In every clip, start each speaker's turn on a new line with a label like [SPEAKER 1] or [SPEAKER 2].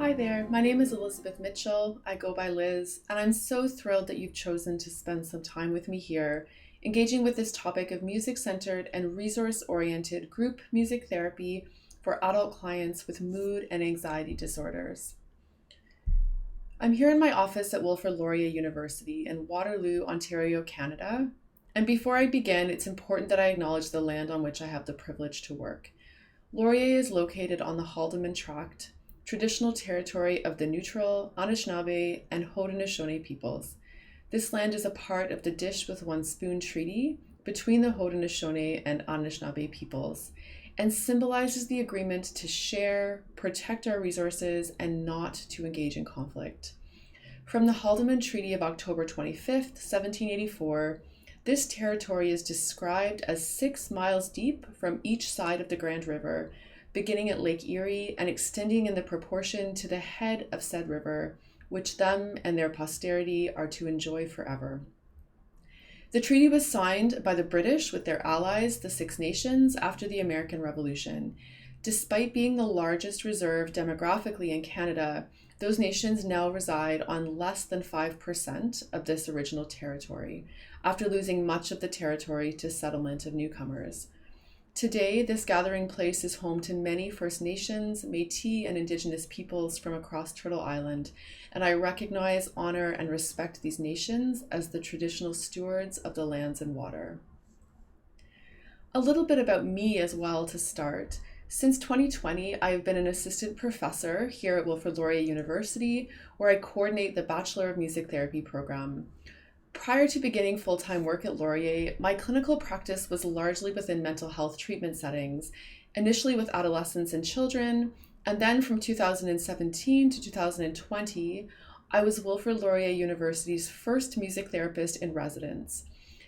[SPEAKER 1] Hi there, my name is Elizabeth Mitchell. I go by Liz, and I'm so thrilled that you've chosen to spend some time with me here, engaging with this topic of music centered and resource oriented group music therapy for adult clients with mood and anxiety disorders. I'm here in my office at Laurier University in Waterloo, Ontario, Canada. And before I begin, it's important that I acknowledge the land on which I have the privilege to work. Laurier is located on the Haldimand Tract, traditional territory of the Neutral, Anishinaabe, and Haudenosaunee peoples. This land is a part of the Dish with One Spoon Treaty between the Haudenosaunee and Anishinaabe peoples, and symbolizes the agreement to share, protect our resources, and not to engage in conflict. From the Haldimand Treaty of October 25th, 1784, this territory is described as 6 miles deep from each side of the Grand River, beginning at Lake Erie and extending in the proportion to the head of said river, which them and their posterity are to enjoy forever. The treaty was signed by the British with their allies, the Six Nations, after the American Revolution. Despite being the largest reserve demographically in Canada, those nations now reside on less than 5% of this original territory, after losing much of the territory to settlement of newcomers. Today, this gathering place is home to many First Nations, Métis, and Indigenous peoples from across Turtle Island, and I recognize, honor, and respect these nations as the traditional stewards of the lands and water. A little bit about me as well to start. Since 2020, I have been an assistant professor here at Wilfrid Laurier University, where I coordinate the Bachelor of Music Therapy program. Prior to beginning full-time work at Laurier, my clinical practice was largely within mental health treatment settings, initially with adolescents and children, and then from 2017 to 2020, I was Wilfrid Laurier University's first music therapist in residence.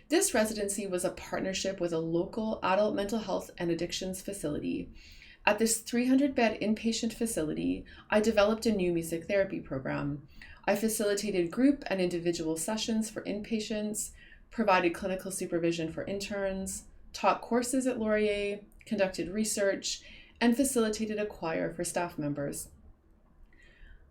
[SPEAKER 1] This residency was a partnership with a local adult mental health and addictions facility. At this 300-bed inpatient facility, I developed a new music therapy program. I facilitated group and individual sessions for inpatients, provided clinical supervision for interns, taught courses at Laurier, conducted research, and facilitated a choir for staff members.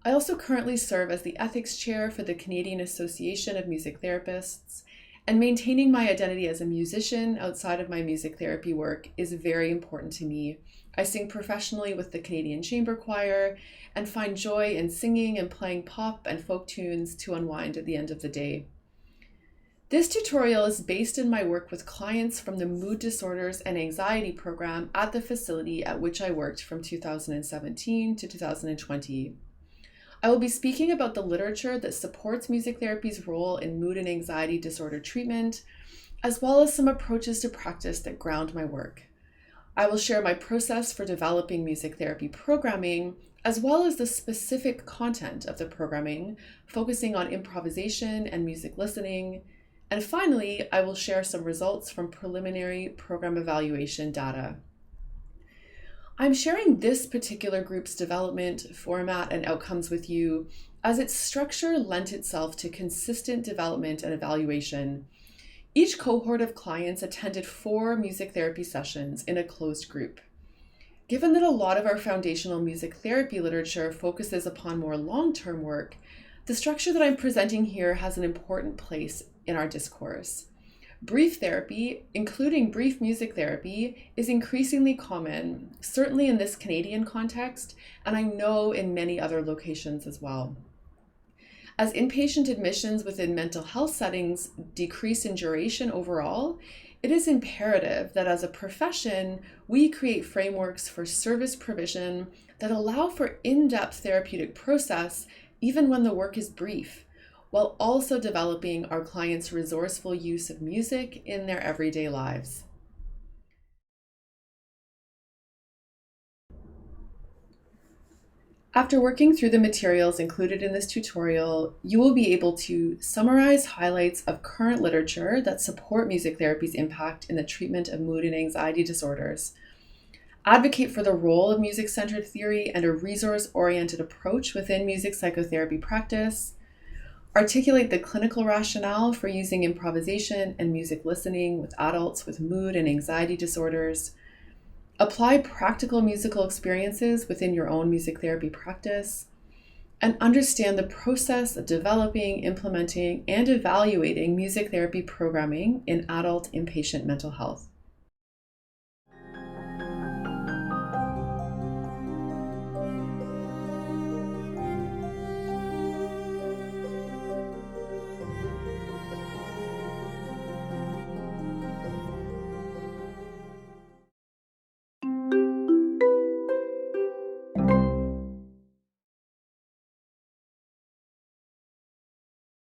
[SPEAKER 1] I also currently serve as the ethics chair for the Canadian Association of Music Therapists, and maintaining my identity as a musician outside of my music therapy work is very important to me. I sing professionally with the Canadian Chamber Choir and find joy in singing and playing pop and folk tunes to unwind at the end of the day. This tutorial is based in my work with clients from the Mood Disorders and Anxiety program at the facility at which I worked from 2017 to 2020. I will be speaking about the literature that supports music therapy's role in mood and anxiety disorder treatment, as well as some approaches to practice that ground my work. I will share my process for developing music therapy programming, as well as the specific content of the programming, focusing on improvisation and music listening. And finally, I will share some results from preliminary program evaluation data. I'm sharing this particular group's development, format, and outcomes with you as its structure lent itself to consistent development and evaluation. Each cohort of clients attended 4 music therapy sessions in a closed group. Given that a lot of our foundational music therapy literature focuses upon more long-term work, the structure that I'm presenting here has an important place in our discourse. Brief therapy, including brief music therapy, is increasingly common, certainly in this Canadian context, and I know in many other locations as well. As inpatient admissions within mental health settings decrease in duration overall, it is imperative that as a profession, we create frameworks for service provision that allow for in-depth therapeutic process even when the work is brief, while also developing our clients' resourceful use of music in their everyday lives. After working through the materials included in this tutorial, you will be able to summarize highlights of current literature that support music therapy's impact in the treatment of mood and anxiety disorders, advocate for the role of music-centered theory and a resource-oriented approach within music psychotherapy practice, articulate the clinical rationale for using improvisation and music listening with adults with mood and anxiety disorders, apply practical musical experiences within your own music therapy practice, and understand the process of developing, implementing, and evaluating music therapy programming in adult inpatient mental health.